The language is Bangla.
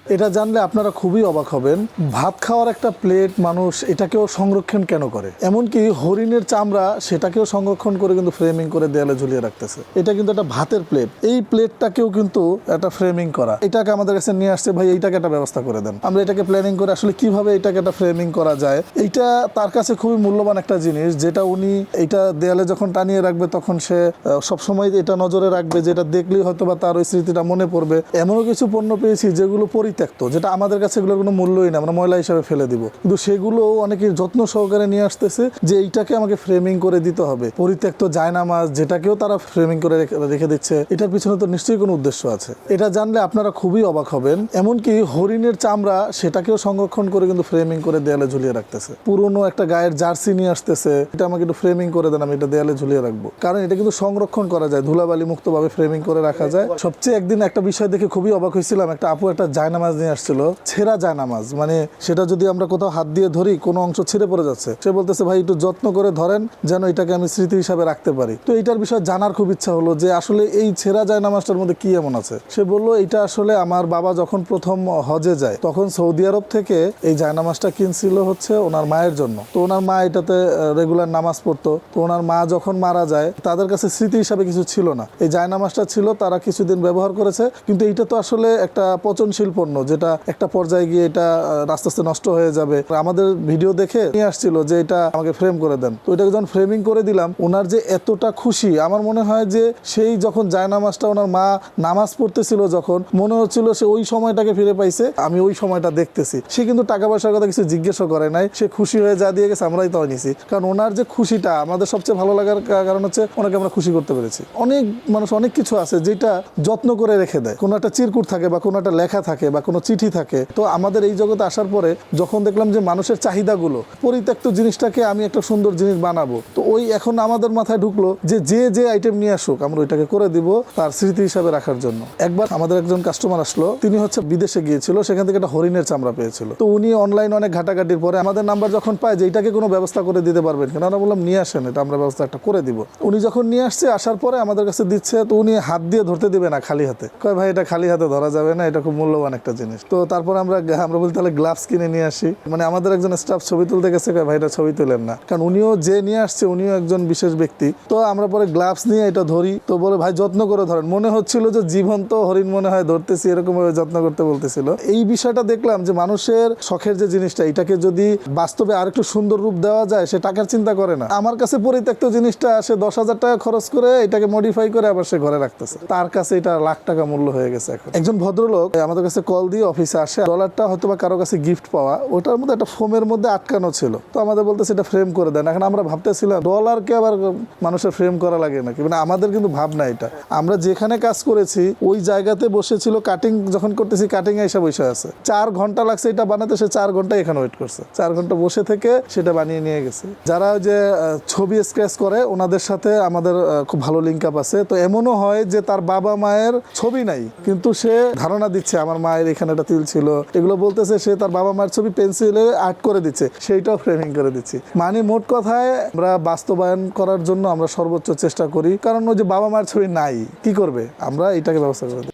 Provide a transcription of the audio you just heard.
এটা জানলে আপনারা খুবই অবাক হবেন। ভাত খাওয়ার একটা প্লেট মানুষ এটাকেও সংরক্ষণ কেন করে, এমনকি হরিণের চামড়া সেটাকেও সংরক্ষণ করে কিন্তু ফ্রেমিং করে দেয়ালে ঝুলিয়ে রাখতেছে। এটা কিন্তু একটা ভাতের প্লেট, এই প্লেটটাকেও কিন্তু একটা ফ্রেমিং করা। এটাকে আমাদের কাছে নিয়ে আসছে, ভাই এইটাকে একটা ব্যবস্থা করে দেন। আমরা এটাকে প্ল্যানিং করে আসলে কিভাবে এটাকে একটা ফ্রেমিং করা যায়, এইটা তার কাছে খুবই মূল্যবান একটা জিনিস, যেটা উনি এটা দেয়ালে যখন টানিয়ে রাখবে তখন সে সবসময় এটা নজরে রাখবে, যেটা দেখলেই হয়তো বা তার ওই স্মৃতিটা মনে পড়বে। এমনও কিছু পণ্য পেয়েছি যেগুলো পরিত্যক্ত, যেটা আমাদের কাছে এগুলোর কোনো মূল্যই না, আমরা ময়লা হিসাবে ফেলে দিব, কিন্তু সেগুলো অনেকে যত্ন সহকারে নিয়ে আসতেছে যে এইটাকে আমাকে ফ্রেমিং করে দিতে হবে। পরিত্যক্ত জায়নামাজ যেটাকেও তারা ফ্রেমিং করে রেখে দিচ্ছে, এটার পিছনে তো নিশ্চয়ই কোনো উদ্দেশ্য আছে। এটা জানলে আপনারা খুবই অবাক হবেন। এমনকি হরিণের চামড়া সেটাকেও সংরক্ষণ করে কিন্তু ফ্রেমিং করে দেয়ালে ঝুলিয়ে রাখতেছে। পুরনো একটা গায়ের জার্সি নিয়ে আসতেছে, এটা আমাকে একটু ফ্রেমিং করে দেন, আমি এটা দেয়ালে ঝুলিয়ে রাখবো। কারণ এটা কিন্তু সংরক্ষণ করা যায়, ধুলাবালি মুক্তভাবে ফ্রেমিং করে রাখা যায়। সবচেয়ে একদিন একটা বিষয় দেখে খুবই অবাক হয়েছিলাম, একটা আপু একটা জায়নামাজ নিয়ে আসছিল, ছেঁড়া জায়নামাজ, মানে সেটা যদি আমরা কোথাও হাত দিয়ে ধরি কোনো অংশ ছিঁড়ে পড়ে যাচ্ছে। সে বলতেছে ভাই একটু যত্ন করে ধরেন যেন এটাকে আমি স্মৃতি হিসাবে রাখতে পারি। তো এইটার বিষয়ে জানার খুব ইচ্ছা হলো যে আসলে এই ছেঁড়া জায়নামাজটার মধ্যে কি এমন আছে। সে বললো এটা আসলে আমার বাবা যখন প্রথম হজে যায় তখন সৌদি আরব থেকে এই জায়নামাজটা কিনছিল হচ্ছে ওনার মায়ের জন্য। তো ওনার মা এটাতে রেগুলার নামাজ পড়তো। তো ওনার মা যখন মারা যায় তাদের কাছে স্মৃতি হিসাবে কিছু ছিল না, এই জায়নামাজটা ছিল, তারা কিছুদিন ব্যবহার করেছে। কিন্তু এইটা তো আসলে একটা পচনশীল পণ্য, যেটা একটা পর্যায়ে গিয়ে এটা আস্তে আস্তে নষ্ট হয়ে যাবে। আমাদের ভিডিও দেখে নিয়ে আসছিল যে এটা আমাকে ফ্রেম করে দেন। তো এটাকে যখন ফ্রেমিং করে দিলাম, ওনার যে এতটা খুশি, আমার মনে হয় যে সেই যখন জায়নামাজটা ওনার মা নামাজ পড়তেছিল, যখন মনে হচ্ছিল সে ওই সময়টাকে ফিরে পাইছে, আমি ওই সময়টা দেখতেছি। সে কিন্তু টাকা পয়সার কথা কিছু জিজ্ঞেসও করে নাই, সে খুশি হয়ে যা দিয়ে গেছে আমরাই তাও নিছি। কারণ ওনার যে খুশিটা আমাদের সবচেয়ে ভালো লাগার কারণ হচ্ছে ওনাকে আমরা খুশি করতে পেরেছি। অনেক মানুষ অনেক কিছু আছে যেটা যত্ন করে রেখে দেয়, কোনো একটা চিরকুট থাকে বা কোনো একটা লেখা থাকে বা কোনো চিঠি থাকে। তো আমাদের এই জগতে আসার পরে যখন দেখলাম যে মানুষের চাহিদাগুলো, পরিত্যক্ত জিনিসটাকে আমি একটা সুন্দর জিনিস বানাবো, তো ওই এখন আমাদের মাথায় ঢুকলো যে যে আইটেম নিয়ে আসুক আমরা ওইটাকে করে দিব তার স্মৃতি হিসাবে রাখার জন্য। একবার আমাদের একজন কাস্টমার আসলো, তিনি হচ্ছে বিদেশে গিয়েছিল, সেখান থেকে একটা হরিণের চামড়া পেয়েছিল। তো উনি অনলাইন অনেক ঘাটাঘাটির পরে আমাদের নাম্বার যখন পায় যে এটাকে কোনো ব্যবস্থা করে দিতে পারবেন কিনা, আমরা বললাম নিয়ে আসেন, এটা আমরা ব্যবস্থা একটা করে দিব। উনি যখন নিয়ে আসছে, আসার পরে আমাদের কাছে দিচ্ছে, তো উনি হাত দিয়ে ধরতে দিবে না, খালি হাতে। কয় ভাই এটা খালি হাতে ধরা যাবে না, এটা খুব মূল্যবান একটা জিনিস। তো তারপর আমরা বলি তাহলে গ্লাভস কিনে নিয়ে আসি। মানে আমাদের একজন স্টাফ ছবি তুলতে গেছে, কয় ভাই এটা ছবি তুলেন না, কারণ উনিও যে নিয়ে আসছে উনিও একজন বিশেষ ব্যক্তি। তো আমরা পরে গ্লাভস নিয়ে এটা ধরি, তো বলে ভাই যত্ন করে ধরেন, মনে হচ্ছিল যে জীবন্ত হরিণ মনে হয় ধরতেছি, এরকম ভাবে যত্ন করতে বলতেছিল। এই বিষয়টা দেখলাম যে মানুষের শখের যে জিনিসটা, এটাকে যদি বাস্তবে আরেকটু সুন্দর রূপ দেওয়া যায়, সে টাকার চিন্তা করে না। আমার কাছে পরিত্যক্ত জিনিসটা সে 10,000 টাকা খরচ করে এটাকে মডিফাই করে আবার সে ঘরে রাখতেছে, তার কাছে এটা লাখ টাকা মূল্য হয়ে গেছে। এখন একজন ভদ্রলোক আমাদের কাছে কল দিয়ে অফিসে আসে, ডলারটা হয়তো বা কারো কাছে গিফট পাওয়া, ওটার মধ্যে একটা ফোমের মধ্যে আটকানো ছিল। তো আমাদের বলতেছে এটা ফ্রেম করে দেন। এখন আমরা ভাবতেছিলাম ডলারকে আবার মানুষের ফ্রেম করা লাগে নাকি, মানে আমাদের কিন্তু ভাবনা এটা। আমরা যেখানে কাজ করেছি ওই জায়গাতে বসেছিল, কাটিং যখন করতেছি কাটিং এ এসে বসে আছে, 4 ঘন্টা লাগছে এটা বানাতে, সে 4 ঘন্টা এখানে ওয়েট করছে, 4 ঘন্টা বসে থেকে সেটা বানিয়ে নিয়ে গেছে। যারা যে ছবি স্ক্র্যাচ করে ওনাদের সাথে আমাদের খুব ভালো লিঙ্ক আপ আছে। তো এমনও হয় যে তার বাবা মায়ের ছবি নাই, কিন্তু সে ধারণা দিচ্ছে আমার মায়ের এখানে একটা তিল ছিল, এগুলো বলতেছে, সে তার বাবা মায়ের ছবি পেন্সিলে আর্ট করে দিচ্ছে, সেইটাও ফ্রেমিং করে দিচ্ছি। মানে মোট কথায় আমরা বাস্তবায়ন করার জন্য আমরা সর্বোচ্চ চেষ্টা করি, কারণ ওই যে বাবা মায়ের ছবি নাই, কি করবে, আমরা এটাকে ব্যবস্থা করে দিই।